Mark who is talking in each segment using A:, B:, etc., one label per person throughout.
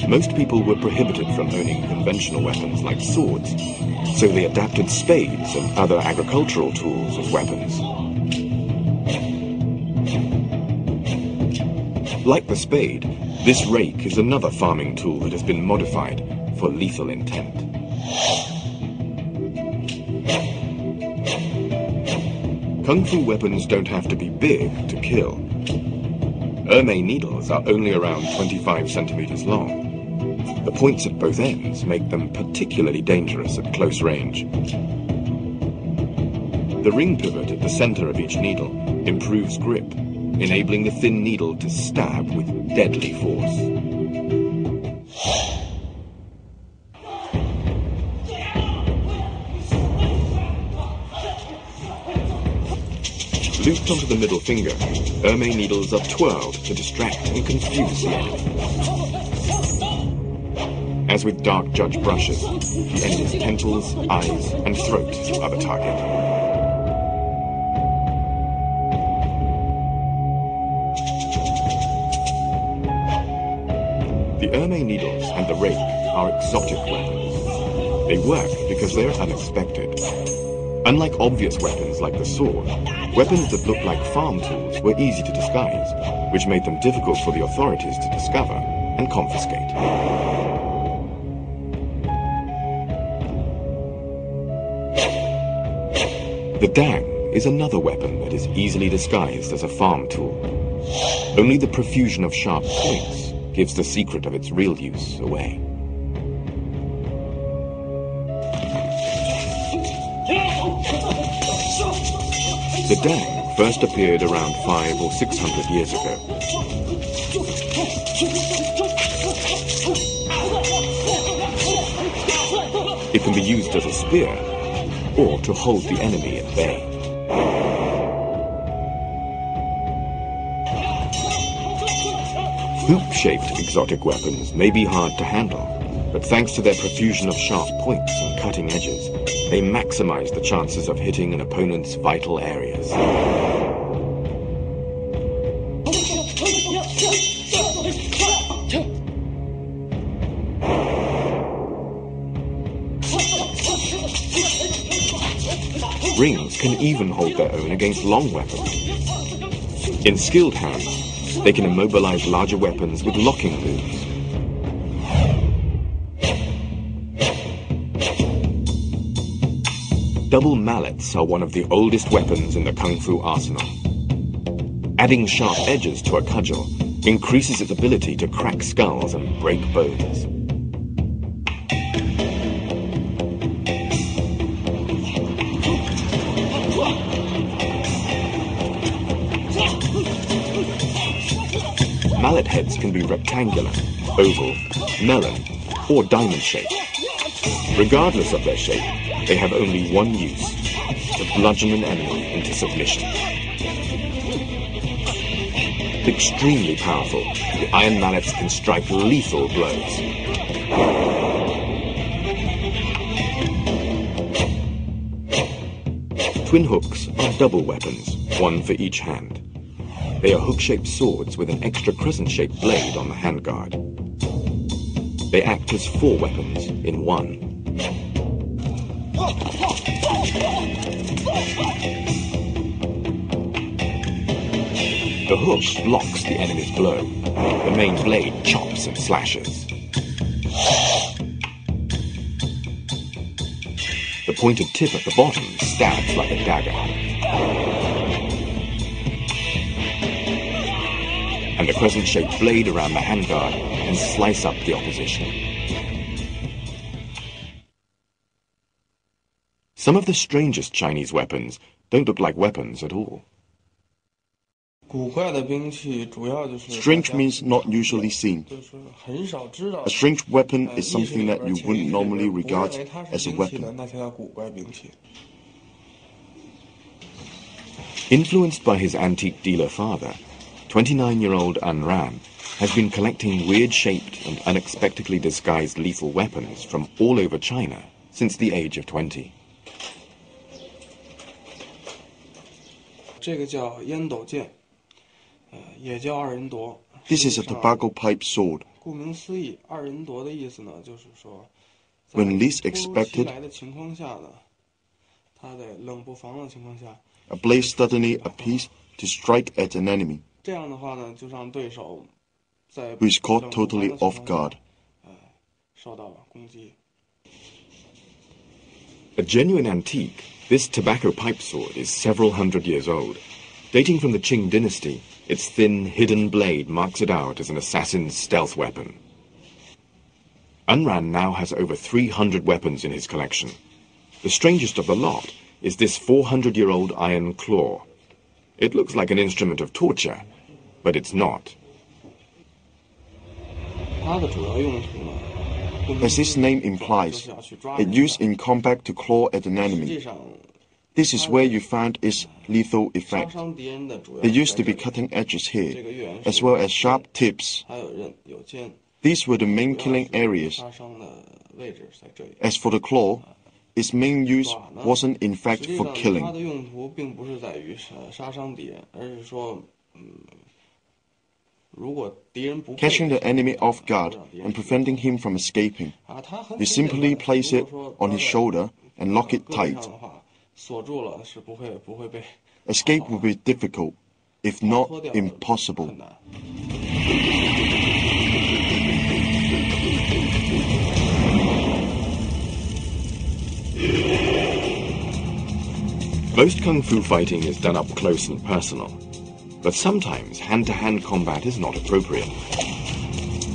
A: Most people were prohibited from owning conventional weapons like swords, so they adapted spades and other agricultural tools as weapons. Like the spade, this rake is another farming tool that has been modified for lethal intent. Kung Fu weapons don't have to be big to kill. Ermei needles are only around 25 centimeters long. The points at both ends make them particularly dangerous at close range. The ring pivot at the center of each needle improves grip, enabling the thin needle to stab with deadly force. Looped onto the middle finger, Ermei needles are twirled to distract and confuse the enemy. As with Dark Judge brushes, the enemy's temples, eyes, and throat are the target. The Ermei needles and the rake are exotic weapons. They work because they are unexpected. Unlike obvious weapons like the sword, weapons that look like farm tools were easy to disguise, which made them difficult for the authorities to discover and confiscate. The dang is another weapon that is easily disguised as a farm tool. Only the profusion of sharp points gives the secret of its real use away. The dang first appeared around 500 or 600 years ago. It can be used as a spear or to hold the enemy at bay. Hoop-shaped exotic weapons may be hard to handle, but thanks to their profusion of sharp points and cutting edges, they maximize the chances of hitting an opponent's vital areas. Rings can even hold their own against long weapons. In skilled hands, they can immobilize larger weapons with locking moves. Double mallets are one of the oldest weapons in the Kung Fu arsenal. Adding sharp edges to a cudgel increases its ability to crack skulls and break bones. Mallet heads can be rectangular, oval, melon, or diamond-shaped. Regardless of their shape, they have only one use: to bludgeon an enemy into submission. Extremely powerful, the iron mallets can strike lethal blows. Twin hooks are double weapons, one for each hand. They are hook-shaped swords with an extra crescent-shaped blade on the handguard. They act as 4 weapons in one. The hook blocks the enemy's blow. The main blade chops and slashes. The pointed tip at the bottom stabs like a dagger. And the crescent-shaped blade around the handguard can slice up the opposition. Some of the strangest Chinese weapons don't look like weapons at all.
B: Strange means not usually seen. A strange weapon is something that you wouldn't normally regard as a weapon.
A: Influenced by his antique dealer father, 29-year-old An Ran has been collecting weird-shaped and unexpectedly disguised lethal weapons from all over China since the age of 20.
B: This is a tobacco pipe sword, When least expected, a blade suddenly appears to strike at an enemy, who is caught totally off guard.
A: A genuine antique, this tobacco pipe sword is several hundred years old. Dating from the Qing dynasty, its thin, hidden blade marks it out as an assassin's stealth weapon. Unran now has over 300 weapons in his collection. The strangest of the lot is this 400-year-old iron claw. It looks like an instrument of torture, but it's not.
B: As its name implies, it's used in combat to claw at an enemy. This is where you find its lethal effect. There used to be cutting edges here, as well as sharp tips. These were the main killing areas. As for the claw, its main use wasn't in fact for killing. Catching the enemy off guard and preventing him from escaping. You simply place it on his shoulder and lock it tight. Escape will be difficult, if not impossible.
A: Most kung fu fighting is done up close and personal, but sometimes hand-to-hand combat is not appropriate.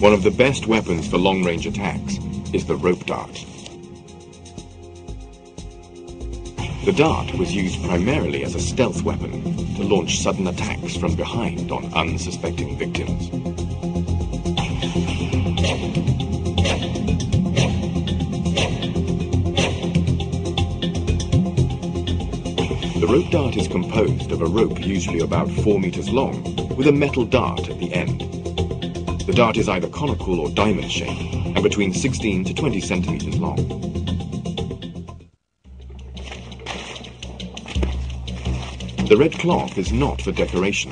A: One of the best weapons for long-range attacks is the rope dart. The dart was used primarily as a stealth weapon to launch sudden attacks from behind on unsuspecting victims. The rope dart is composed of a rope usually about 4 meters long with a metal dart at the end. The dart is either conical or diamond shaped and between 16 to 20 centimeters long. The red cloth is not for decoration.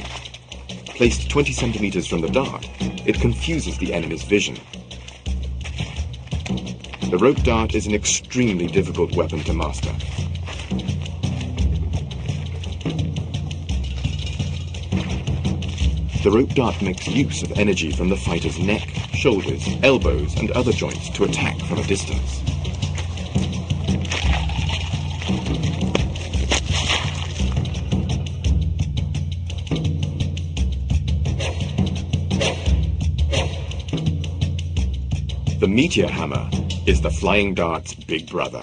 A: Placed 20 centimeters from the dart, it confuses the enemy's vision. The rope dart is an extremely difficult weapon to master. The rope dart makes use of energy from the fighter's neck, shoulders, elbows, and other joints to attack from a distance. The meteor hammer is the flying dart's big brother.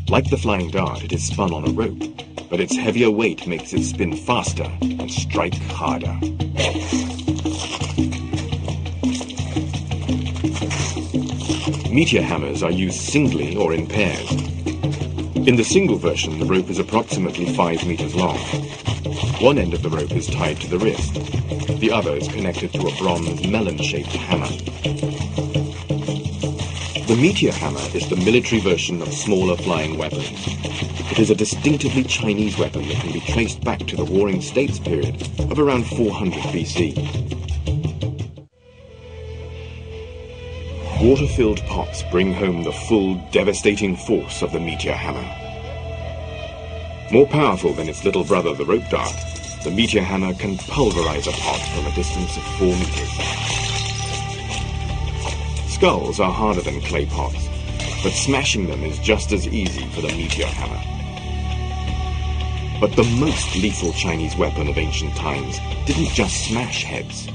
A: Like the flying dart, it is spun on a rope, but its heavier weight makes it spin faster and strike harder. Meteor hammers are used singly or in pairs. In the single version, the rope is approximately 5 meters long. One end of the rope is tied to the wrist. The other is connected to a bronze melon-shaped hammer. The meteor hammer is the military version of smaller flying weapons. It is a distinctively Chinese weapon that can be traced back to the Warring States period of around 400 BC. Water-filled pots bring home the full, devastating force of the meteor hammer. More powerful than its little brother, the rope dart, the meteor hammer can pulverize a pot from a distance of 4 meters. Skulls are harder than clay pots, but smashing them is just as easy for the meteor hammer. But the most lethal Chinese weapon of ancient times didn't just smash heads,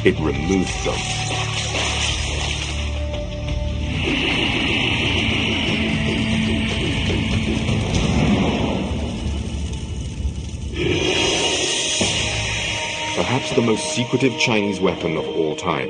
A: it removed them. Perhaps the most secretive Chinese weapon of all time.